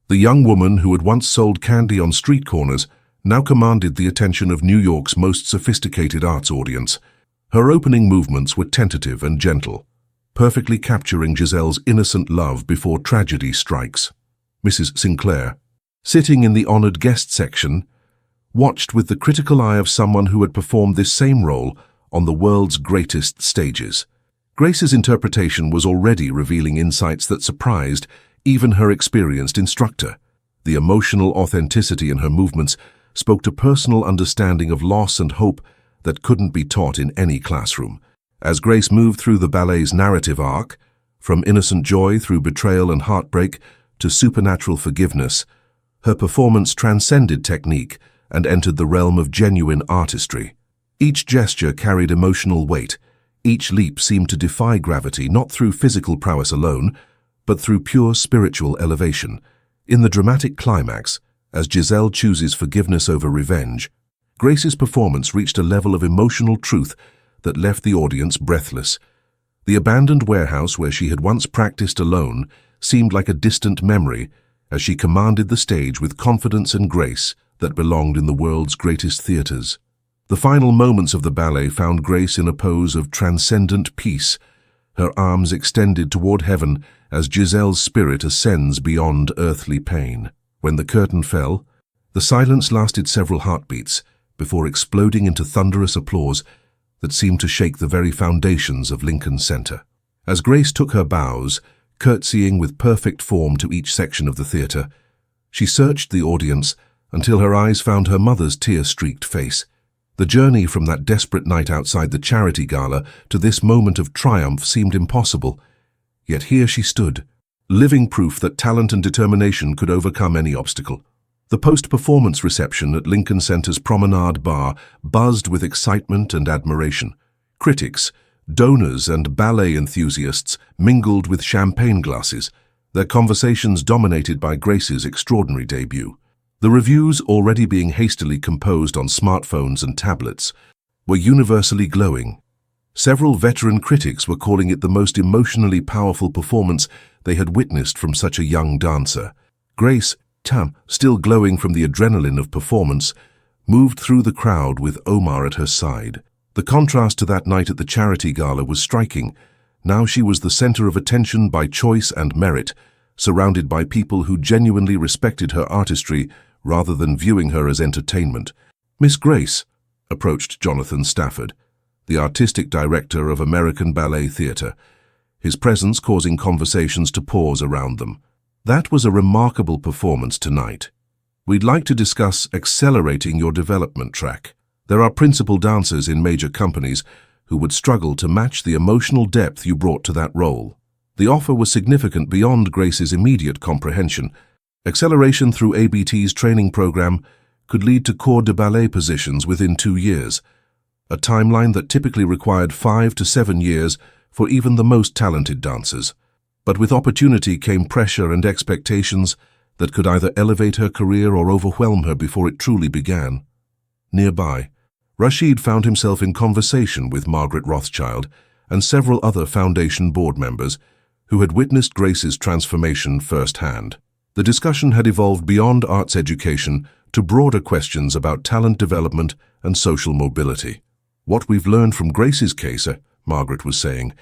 [SPEAKER 1] The young woman who had once sold candy on street corners now commanded the attention of New York's most sophisticated arts audience. Her opening movements were tentative and gentle, perfectly capturing Giselle's innocent love before tragedy strikes. Mrs. Sinclair, sitting in the honored guest section, watched with the critical eye of someone who had performed this same role on the world's greatest stages. Grace's interpretation was already revealing insights that surprised even her experienced instructor. The emotional authenticity in her movements spoke to personal understanding of loss and hope that couldn't be taught in any classroom. As Grace moved through the ballet's narrative arc, from innocent joy through betrayal and heartbreak to supernatural forgiveness, her performance transcended technique and entered the realm of genuine artistry. Each gesture carried emotional weight. Each leap seemed to defy gravity, not through physical prowess alone, but through pure spiritual elevation. In the dramatic climax, as Giselle chooses forgiveness over revenge, Grace's performance reached a level of emotional truth that left the audience breathless. The abandoned warehouse where she had once practiced alone seemed like a distant memory as she commanded the stage with confidence and grace that belonged in the world's greatest theaters. The final moments of the ballet found Grace in a pose of transcendent peace, her arms extended toward heaven as Giselle's spirit ascends beyond earthly pain. When the curtain fell, the silence lasted several heartbeats before exploding into thunderous applause that seemed to shake the very foundations of Lincoln Center. As Grace took her bows, curtsying with perfect form to each section of the theater, she searched the audience until her eyes found her mother's tear-streaked face. The journey from that desperate night outside the charity gala to this moment of triumph seemed impossible, yet here she stood, living proof that talent and determination could overcome any obstacle. The post-performance reception at Lincoln Center's Promenade Bar buzzed with excitement and admiration. Critics, donors, and ballet enthusiasts mingled with champagne glasses, their conversations dominated by Grace's extraordinary debut. The reviews, already being hastily composed on smartphones and tablets, were universally glowing. Several veteran critics were calling it the most emotionally powerful performance they had witnessed from such a young dancer. Grace, still glowing from the adrenaline of performance, moved through the crowd with Omar at her side. The contrast to that night at the charity gala was striking. Now she was the center of attention by choice and merit, surrounded by people who genuinely respected her artistry rather than viewing her as entertainment. "Miss Grace," approached Jonathan Stafford, the artistic director of American Ballet Theatre, his presence causing conversations to pause around them. "That was a remarkable performance tonight. We'd like to discuss accelerating your development track. There are principal dancers in major companies who would struggle to match the emotional depth you brought to that role." The offer was significant beyond Grace's immediate comprehension. Acceleration through ABT's training program could lead to corps de ballet positions within 2 years, a timeline that typically required 5 to 7 years for even the most talented dancers. But with opportunity came pressure and expectations that could either elevate her career or overwhelm her before it truly began. Nearby, Rashid found himself in conversation with Margaret Rothschild and several other foundation board members who had witnessed Grace's transformation firsthand. The discussion had evolved beyond arts education to broader questions about talent development and social mobility. What we've learned from Grace's case, Margaret was saying,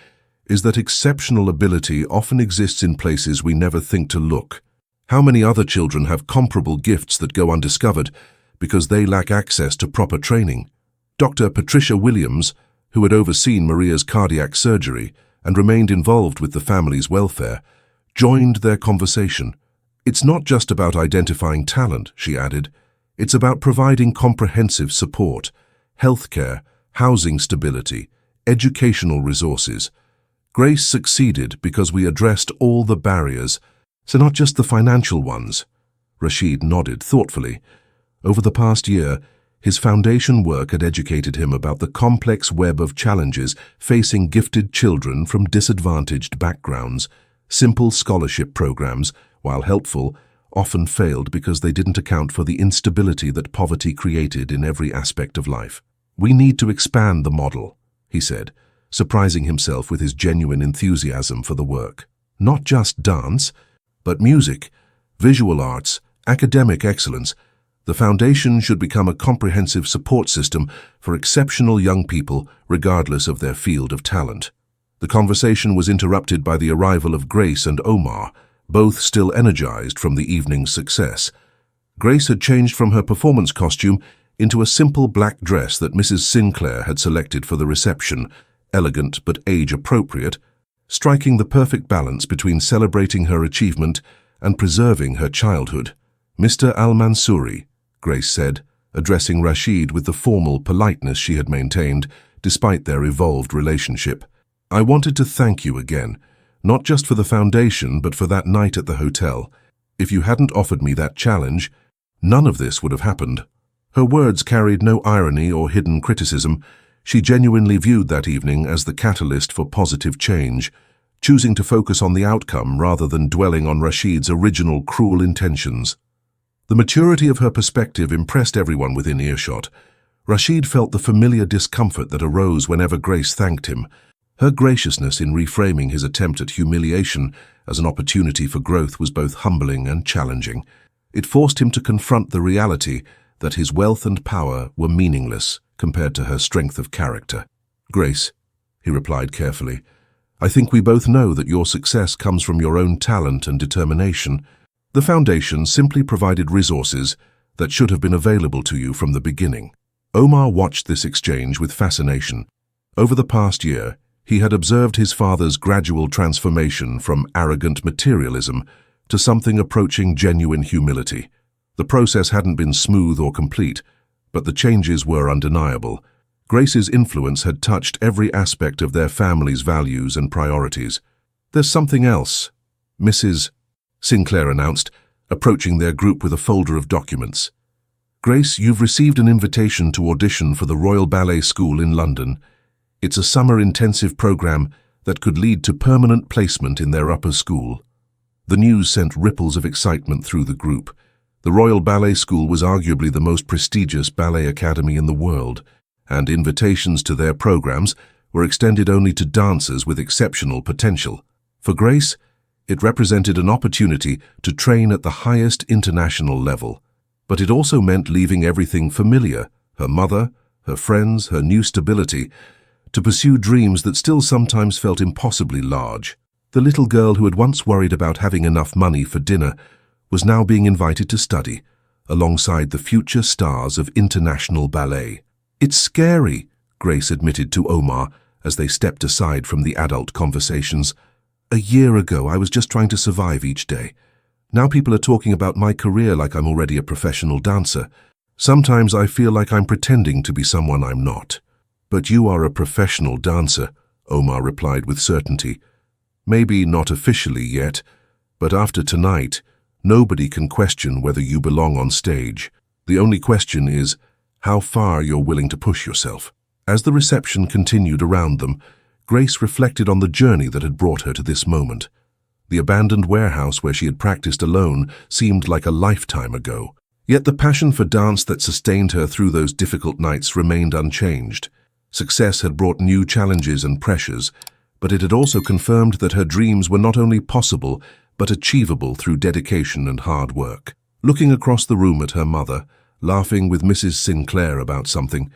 [SPEAKER 1] is that exceptional ability often exists in places we never think to look. How many other children have comparable gifts that go undiscovered because they lack access to proper training? Dr. Patricia Williams, who had overseen Maria's cardiac surgery and remained involved with the family's welfare, joined their conversation. It's not just about identifying talent, she added. It's about providing comprehensive support, healthcare, housing stability, educational resources. Grace succeeded because we addressed all the barriers, so not just the financial ones. Rashid nodded thoughtfully. Over the past year, his foundation work had educated him about the complex web of challenges facing gifted children from disadvantaged backgrounds. Simple scholarship programs, while helpful, often failed because they didn't account for the instability that poverty created in every aspect of life. We need to expand the model, he said, surprising himself with his genuine enthusiasm for the work. Not just dance, but music, visual arts, academic excellence. The foundation should become a comprehensive support system for exceptional young people regardless of their field of talent. The conversation was interrupted by the arrival of Grace and Omar, both still energized from the evening's success. Grace had changed from her performance costume into a simple black dress that Mrs. Sinclair had selected for the reception, elegant but age-appropriate, striking the perfect balance between celebrating her achievement and preserving her childhood. "Mr. Al-Mansouri," Grace said, addressing Rashid with the formal politeness she had maintained despite their evolved relationship. "I wanted to thank you again, not just for the foundation but for that night at the hotel. If you hadn't offered me that challenge, none of this would have happened." Her words carried no irony or hidden criticism. She genuinely viewed that evening as the catalyst for positive change, choosing to focus on the outcome rather than dwelling on Rashid's original cruel intentions. The maturity of her perspective impressed everyone within earshot. Rashid felt the familiar discomfort that arose whenever Grace thanked him. Her graciousness in reframing his attempt at humiliation as an opportunity for growth was both humbling and challenging. It forced him to confront the reality that his wealth and power were meaningless compared to her strength of character. "Grace," he replied carefully, "I think we both know that your success comes from your own talent and determination. The foundation simply provided resources that should have been available to you from the beginning." Omar watched this exchange with fascination. Over the past year, he had observed his father's gradual transformation from arrogant materialism to something approaching genuine humility. The process hadn't been smooth or complete, but the changes were undeniable. Grace's influence had touched every aspect of their family's values and priorities. "There's something else," Mrs. Sinclair announced, approaching their group with a folder of documents. "Grace, you've received an invitation to audition for the Royal Ballet School in London. It's a summer intensive program that could lead to permanent placement in their upper school." The news sent ripples of excitement through the group. The Royal Ballet School was arguably the most prestigious ballet academy in the world, and invitations to their programs were extended only to dancers with exceptional potential. For Grace, it represented an opportunity to train at the highest international level, but it also meant leaving everything familiar, her mother, her friends, her new stability, to pursue dreams that still sometimes felt impossibly large. The little girl who had once worried about having enough money for dinner was now being invited to study, alongside the future stars of international ballet. "It's scary," Grace admitted to Omar as they stepped aside from the adult conversations. "A year ago, I was just trying to survive each day. Now people are talking about my career like I'm already a professional dancer. Sometimes I feel like I'm pretending to be someone I'm not." "But you are a professional dancer," Omar replied with certainty. "Maybe not officially yet, but after tonight, nobody can question whether you belong on stage." The only question is how far you're willing to push yourself. As the reception continued around them, Grace reflected on the journey that had brought her to this moment. The abandoned warehouse where she had practiced alone seemed like a lifetime ago. Yet the passion for dance that sustained her through those difficult nights remained unchanged. Success had brought new challenges and pressures, but it had also confirmed that her dreams were not only possible, but achievable through dedication and hard work. Looking across the room at her mother, laughing with Mrs. Sinclair about something,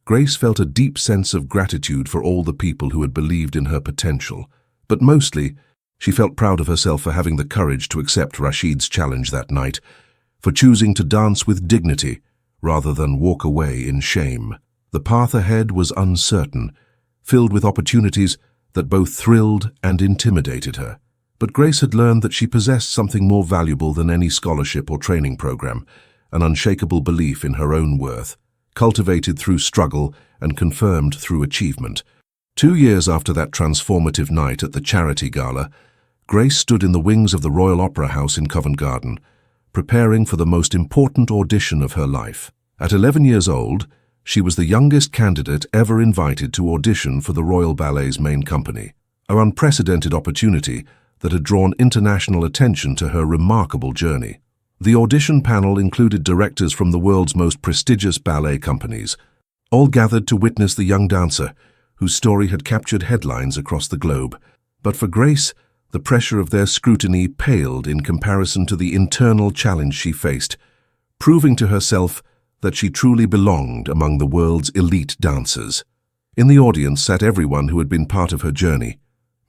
[SPEAKER 1] Grace felt a deep sense of gratitude for all the people who had believed in her potential. But mostly, she felt proud of herself for having the courage to accept Rashid's challenge that night, for choosing to dance with dignity rather than walk away in shame. The path ahead was uncertain, filled with opportunities that both thrilled and intimidated her. But Grace had learned that she possessed something more valuable than any scholarship or training program, an unshakable belief in her own worth, cultivated through struggle and confirmed through achievement. 2 years after that transformative night at the charity gala, Grace stood in the wings of the Royal Opera House in Covent Garden, preparing for the most important audition of her life. At 11 years old, she was the youngest candidate ever invited to audition for the Royal Ballet's main company, an unprecedented opportunity that had drawn international attention to her remarkable journey. The audition panel included directors from the world's most prestigious ballet companies, all gathered to witness the young dancer, whose story had captured headlines across the globe. But for Grace, the pressure of their scrutiny paled in comparison to the internal challenge she faced, proving to herself that she truly belonged among the world's elite dancers. In the audience sat everyone who had been part of her journey.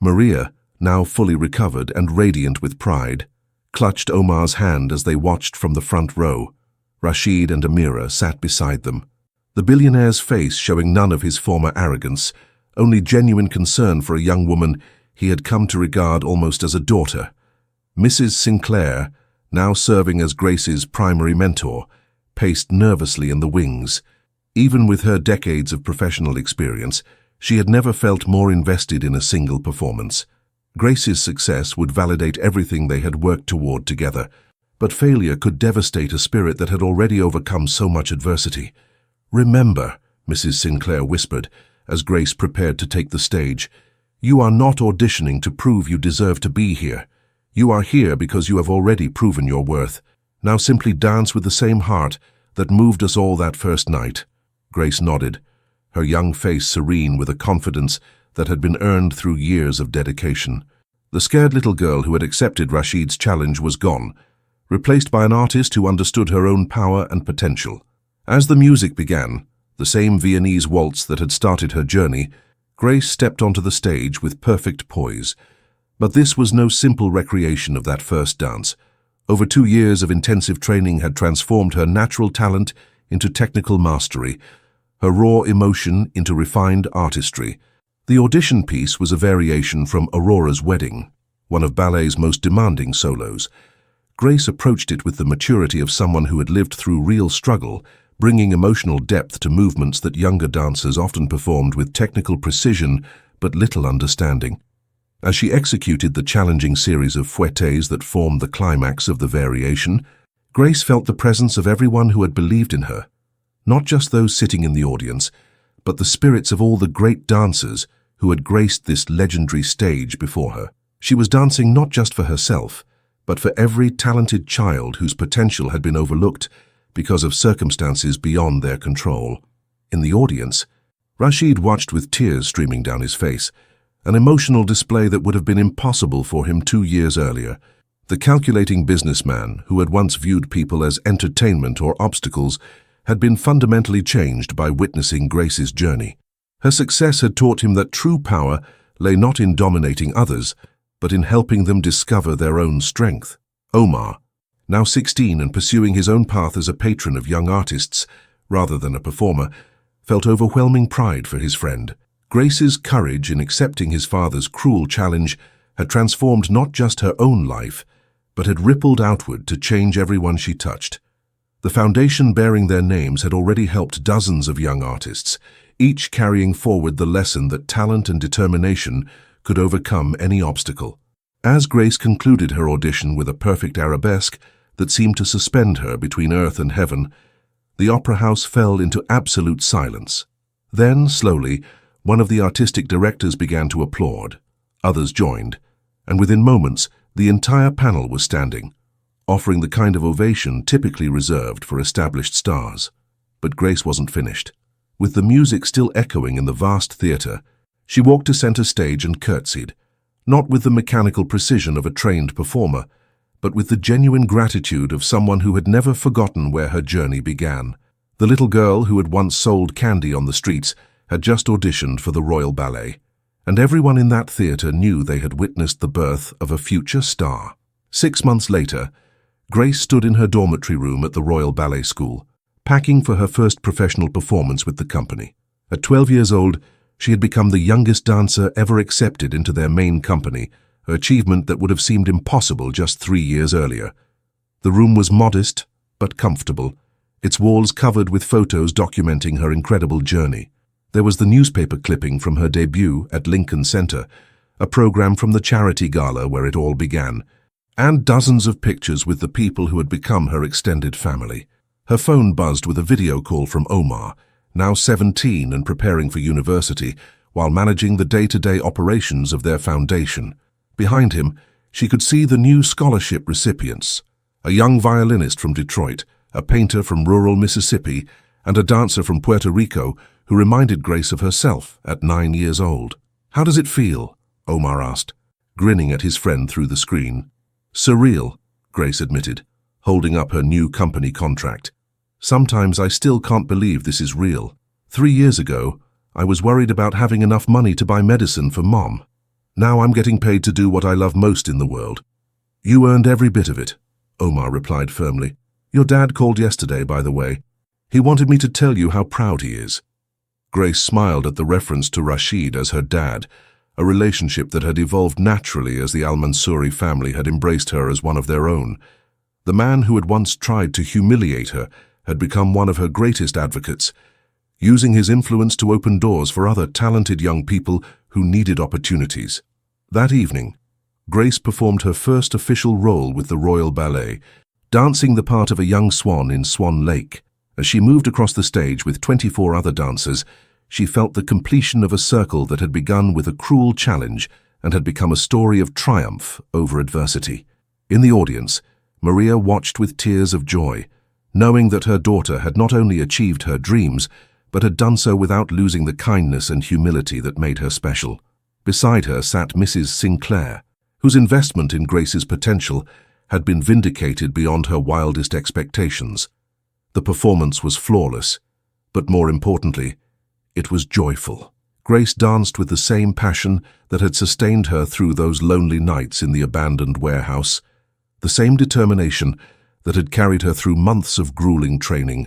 [SPEAKER 1] Maria, now fully recovered and radiant with pride, clutched Omar's hand as they watched from the front row. Rashid and Amira sat beside them, the billionaire's face showing none of his former arrogance, only genuine concern for a young woman he had come to regard almost as a daughter. Mrs. Sinclair, now serving as Grace's primary mentor, paced nervously in the wings. Even with her decades of professional experience, she had never felt more invested in a single performance. Grace's success would validate everything they had worked toward together, but failure could devastate a spirit that had already overcome so much adversity. "Remember," Mrs. Sinclair whispered, as Grace prepared to take the stage, "you are not auditioning to prove you deserve to be here. You are here because you have already proven your worth. Now simply dance with the same heart that moved us all that first night." Grace nodded, her young face serene with a confidence that had been earned through years of dedication. The scared little girl who had accepted Rashid's challenge was gone, replaced by an artist who understood her own power and potential. As the music began, the same Viennese waltz that had started her journey, Grace stepped onto the stage with perfect poise. But this was no simple recreation of that first dance. Over 2 years of intensive training had transformed her natural talent into technical mastery, her raw emotion into refined artistry. The audition piece was a variation from Aurora's Wedding, one of ballet's most demanding solos. Grace approached it with the maturity of someone who had lived through real struggle, bringing emotional depth to movements that younger dancers often performed with technical precision but little understanding. As she executed the challenging series of fouettes that formed the climax of the variation, Grace felt the presence of everyone who had believed in her, not just those sitting in the audience, but the spirits of all the great dancers who had graced this legendary stage before her. She was dancing not just for herself, but for every talented child whose potential had been overlooked because of circumstances beyond their control. In the audience, Rashid watched with tears streaming down his face, an emotional display that would have been impossible for him 2 years earlier. The calculating businessman, who had once viewed people as entertainment or obstacles, had been fundamentally changed by witnessing Grace's journey. Her success had taught him that true power lay not in dominating others, but in helping them discover their own strength. Omar, now 16 and pursuing his own path as a patron of young artists rather than a performer, felt overwhelming pride for his friend. Grace's courage in accepting his father's cruel challenge had transformed not just her own life, but had rippled outward to change everyone she touched. The foundation bearing their names had already helped dozens of young artists, each carrying forward the lesson that talent and determination could overcome any obstacle. As Grace concluded her audition with a perfect arabesque that seemed to suspend her between earth and heaven, The opera house fell into absolute silence. Then, slowly, one of the artistic directors began to applaud. Others joined, and within moments, the entire panel was standing, offering the kind of ovation typically reserved for established stars. But Grace wasn't finished. With the music still echoing in the vast theatre, she walked to center stage and curtsied, not with the mechanical precision of a trained performer, but with the genuine gratitude of someone who had never forgotten where her journey began. The little girl who had once sold candy on the streets had just auditioned for the Royal Ballet, and everyone in that theatre knew they had witnessed the birth of a future star. 6 months later, Grace stood in her dormitory room at the Royal Ballet School, packing for her first professional performance with the company. At 12 years old, she had become the youngest dancer ever accepted into their main company, an achievement that would have seemed impossible just 3 years earlier. The room was modest, but comfortable, its walls covered with photos documenting her incredible journey. There was the newspaper clipping from her debut at Lincoln Center, a program from the charity gala where it all began, and dozens of pictures with the people who had become her extended family. Her phone buzzed with a video call from Omar, now 17 and preparing for university, while managing the day-to-day operations of their foundation. Behind him, she could see the new scholarship recipients, a young violinist from Detroit, a painter from rural Mississippi, and a dancer from Puerto Rico who reminded Grace of herself at 9 years old. "How does it feel?" Omar asked, grinning at his friend through the screen. "Surreal," Grace admitted, holding up her new company contract. "Sometimes I still can't believe this is real. 3 years ago, I was worried about having enough money to buy medicine for Mom. Now I'm getting paid to do what I love most in the world." "You earned every bit of it," Omar replied firmly. "Your dad called yesterday, by the way. He wanted me to tell you how proud he is." Grace smiled at the reference to Rashid as her dad, a relationship that had evolved naturally as the Al-Mansouri family had embraced her as one of their own. The man who had once tried to humiliate her had become one of her greatest advocates, using his influence to open doors for other talented young people who needed opportunities. That evening, Grace performed her first official role with the Royal Ballet, dancing the part of a young swan in Swan Lake. As she moved across the stage with 24 other dancers, she felt the completion of a circle that had begun with a cruel challenge and had become a story of triumph over adversity. In the audience, Maria watched with tears of joy, knowing that her daughter had not only achieved her dreams, but had done so without losing the kindness and humility that made her special. Beside her sat Mrs. Sinclair, whose investment in Grace's potential had been vindicated beyond her wildest expectations. The performance was flawless, but more importantly, it was joyful. Grace danced with the same passion that had sustained her through those lonely nights in the abandoned warehouse, the same determination that had carried her through months of grueling training,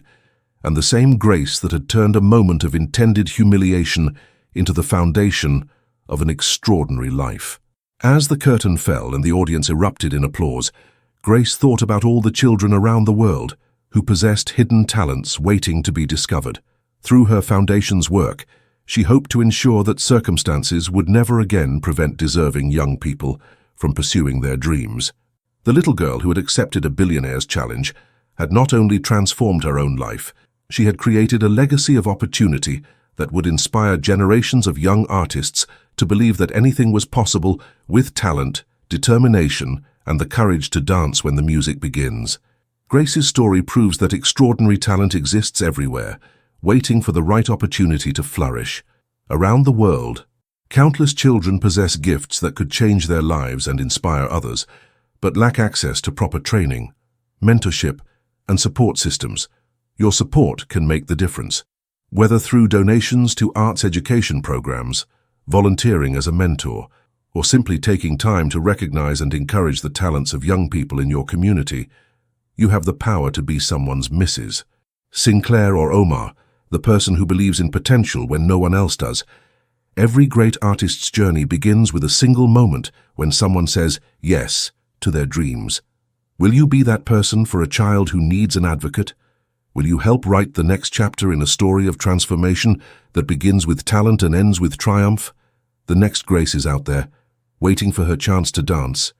[SPEAKER 1] and the same grace that had turned a moment of intended humiliation into the foundation of an extraordinary life. As the curtain fell and the audience erupted in applause, Grace thought about all the children around the world who possessed hidden talents waiting to be discovered. Through her foundation's work, she hoped to ensure that circumstances would never again prevent deserving young people from pursuing their dreams. The little girl who had accepted a Billionaire's challenge had not only transformed her own life, she had created a legacy of opportunity that would inspire generations of young artists to believe that anything was possible with talent, determination, and the courage to dance when the music begins. Grace's story proves that extraordinary talent exists everywhere, waiting for the right opportunity to flourish. Around the world, countless children possess gifts that could change their lives and inspire others, but lack access to proper training, mentorship, and support systems. Your support can make the difference. Whether through donations to arts education programs, volunteering as a mentor, or simply taking time to recognize and encourage the talents of young people in your community, you have the power to be someone's Mrs. Sinclair or Omar, the person who believes in potential when no one else does. Every great artist's journey begins with a single moment when someone says yes to their dreams. Will you be that person for a child who needs an advocate? Will you help write the next chapter in a story of transformation that begins with talent and ends with triumph? The next Grace is out there, waiting for her chance to dance,